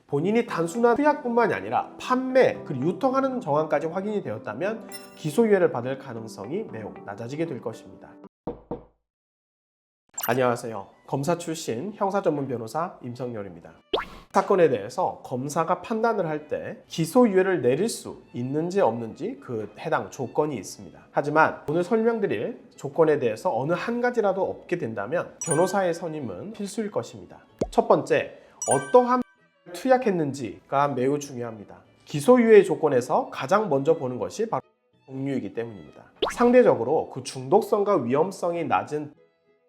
본인이 단순한 투약뿐만이 아니라 판매 그리고 유통하는 정황까지 확인이 되었다면 기소유예를 받을 가능성이 매우 낮아지게 될 것입니다. 안녕하세요. 검사 출신 형사 전문 변호사 임성열입니다. 사건에 대해서 검사가 판단을 할 때 기소유예를 내릴 수 있는지 없는지 그 해당 조건이 있습니다. 하지만 오늘 설명드릴 조건에 대해서 어느 한 가지라도 없게 된다면 변호사의 선임은 필수일 것입니다. 첫 번째, 어떠한 투약했는지가 매우 중요합니다. 기소유예 조건에서 가장 먼저 보는 것이 바로 종류이기 때문입니다. 상대적으로 그 중독성과 위험성이 낮은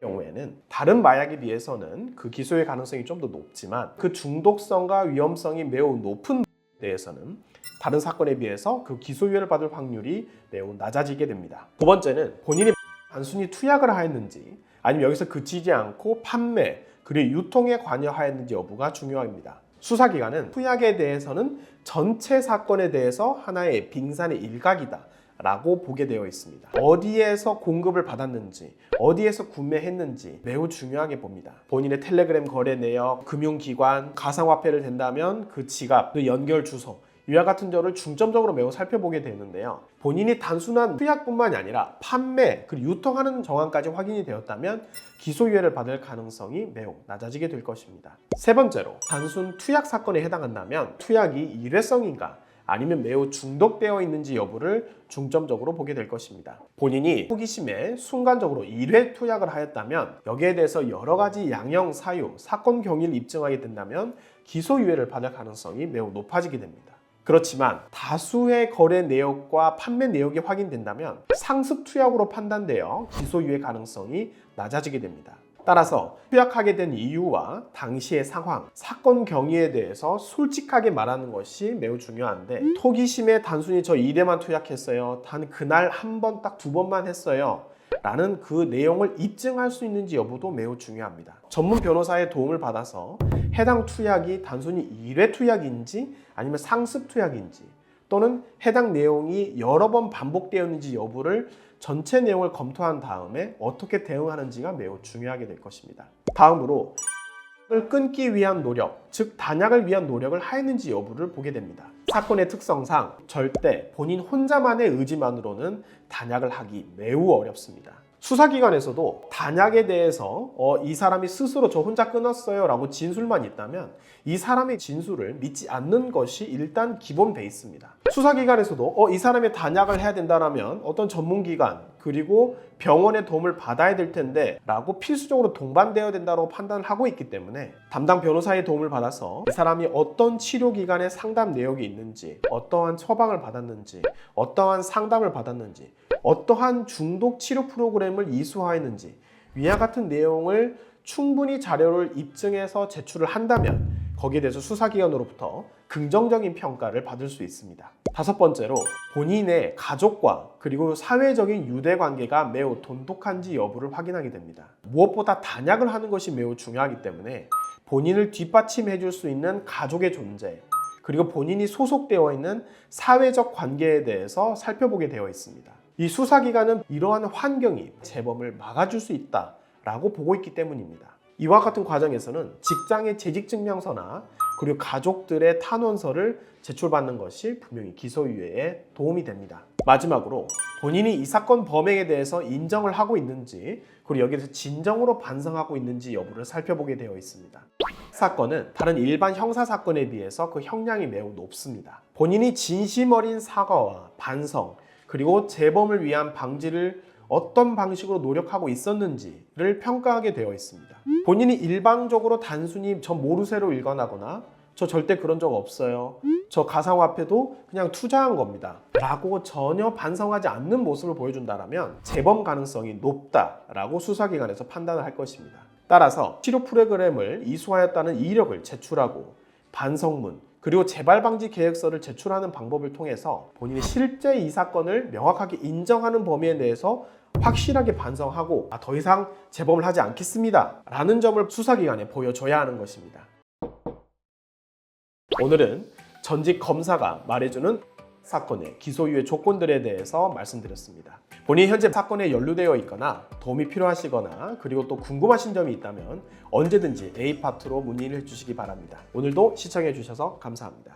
경우에는 다른 마약에 비해서는 그 기소유예 가능성이 좀 더 높지만 그 중독성과 위험성이 매우 높은 대해서는 다른 사건에 비해서 그 기소유예를 받을 확률이 매우 낮아지게 됩니다. 두 번째는 본인이 단순히 투약을 하였는지 아니면 여기서 그치지 않고 판매 그리고 유통에 관여하였는지 여부가 중요합니다. 수사기관은 투약에 대해서는 전체 사건에 대해서 하나의 빙산의 일각이다 라고 보게 되어 있습니다. 어디에서 공급을 받았는지 어디에서 구매했는지 매우 중요하게 봅니다. 본인의 텔레그램 거래 내역, 금융기관, 가상화폐를 댄다면 그 지갑, 그 연결 주소 이와 같은 점을 중점적으로 매우 살펴보게 되는데요. 본인이 단순한 투약뿐만이 아니라 판매 그리고 유통하는 정황까지 확인이 되었다면 기소유예를 받을 가능성이 매우 낮아지게 될 것입니다. 세 번째로 단순 투약 사건에 해당한다면 투약이 일회성인가 아니면 매우 중독되어 있는지 여부를 중점적으로 보게 될 것입니다. 본인이 호기심에 순간적으로 1회 투약을 하였다면 여기에 대해서 여러 가지 양형, 사유, 사건 경위를 입증하게 된다면 기소유예를 받을 가능성이 매우 높아지게 됩니다. 그렇지만 다수의 거래 내역과 판매 내역이 확인된다면 상습 투약으로 판단되어 기소유예 가능성이 낮아지게 됩니다. 따라서 투약하게 된 이유와 당시의 상황, 사건 경위에 대해서 솔직하게 말하는 것이 매우 중요한데 호기심에 단순히 저 2대만 투약했어요. 단 그날 한 번 딱 2번만 했어요. 라는 그 내용을 입증할 수 있는지 여부도 매우 중요합니다. 전문 변호사의 도움을 받아서 해당 투약이 단순히 1회 투약인지 아니면 상습 투약인지 또는 해당 내용이 여러 번 반복되었는지 여부를 전체 내용을 검토한 다음에 어떻게 대응하는지가 매우 중요하게 될 것입니다. 다음으로 을 끊기 위한 노력, 즉 단약을 위한 노력을 하였는지 여부를 보게 됩니다. 사건의 특성상 절대 본인 혼자만의 의지만으로는 단약을 하기 매우 어렵습니다. 수사기관에서도 단약에 대해서 이 사람이 스스로 저 혼자 끊었어요 라고 진술만 있다면 이 사람의 진술을 믿지 않는 것이 일단 기본 베이스입니다. 수사기관에서도 이 사람의 단약을 해야 된다면 어떤 전문기관 그리고 병원의 도움을 받아야 될 텐데 라고 필수적으로 동반되어야 된다고 판단을 하고 있기 때문에 담당 변호사의 도움을 받아서 이 사람이 어떤 치료기관의 상담 내역이 있는지 어떠한 처방을 받았는지 어떠한 상담을 받았는지 어떠한 중독 치료 프로그램을 이수하였는지 위와 같은 내용을 충분히 자료를 입증해서 제출을 한다면 거기에 대해서 수사기관으로부터 긍정적인 평가를 받을 수 있습니다. 다섯 번째로 본인의 가족과 그리고 사회적인 유대관계가 매우 돈독한지 여부를 확인하게 됩니다. 무엇보다 단약을 하는 것이 매우 중요하기 때문에 본인을 뒷받침해 줄 수 있는 가족의 존재 그리고 본인이 소속되어 있는 사회적 관계에 대해서 살펴보게 되어 있습니다. 이 수사기관은 이러한 환경이 재범을 막아줄 수 있다라고 보고 있기 때문입니다. 이와 같은 과정에서는 직장의 재직증명서나 그리고 가족들의 탄원서를 제출받는 것이 분명히 기소유예에 도움이 됩니다. 마지막으로 본인이 이 사건 범행에 대해서 인정을 하고 있는지 그리고 여기에서 진정으로 반성하고 있는지 여부를 살펴보게 되어 있습니다. 사건은 다른 일반 형사사건에 비해서 그 형량이 매우 높습니다. 본인이 진심 어린 사과와 반성 그리고 재범을 위한 방지를 어떤 방식으로 노력하고 있었는지를 평가하게 되어 있습니다. 본인이 일방적으로 단순히 저 모르쇠로 일관하거나 저 절대 그런 적 없어요. 저 가상화폐도 그냥 투자한 겁니다. 라고 전혀 반성하지 않는 모습을 보여준다면 재범 가능성이 높다라고 수사기관에서 판단을 할 것입니다. 따라서 치료 프로그램을 이수하였다는 이력을 제출하고 반성문 그리고 재발방지 계획서를 제출하는 방법을 통해서 본인이 실제 이 사건을 명확하게 인정하는 범위에 대해서 확실하게 반성하고 더 이상 재범을 하지 않겠습니다 라는 점을 수사기관에 보여줘야 하는 것입니다. 오늘은 전직 검사가 말해주는 사건의 기소유예 조건들에 대해서 말씀드렸습니다. 본인이 현재 사건에 연루되어 있거나 도움이 필요하시거나 그리고 또 궁금하신 점이 있다면 언제든지 A파트로 문의를 해주시기 바랍니다. 오늘도 시청해 주셔서 감사합니다.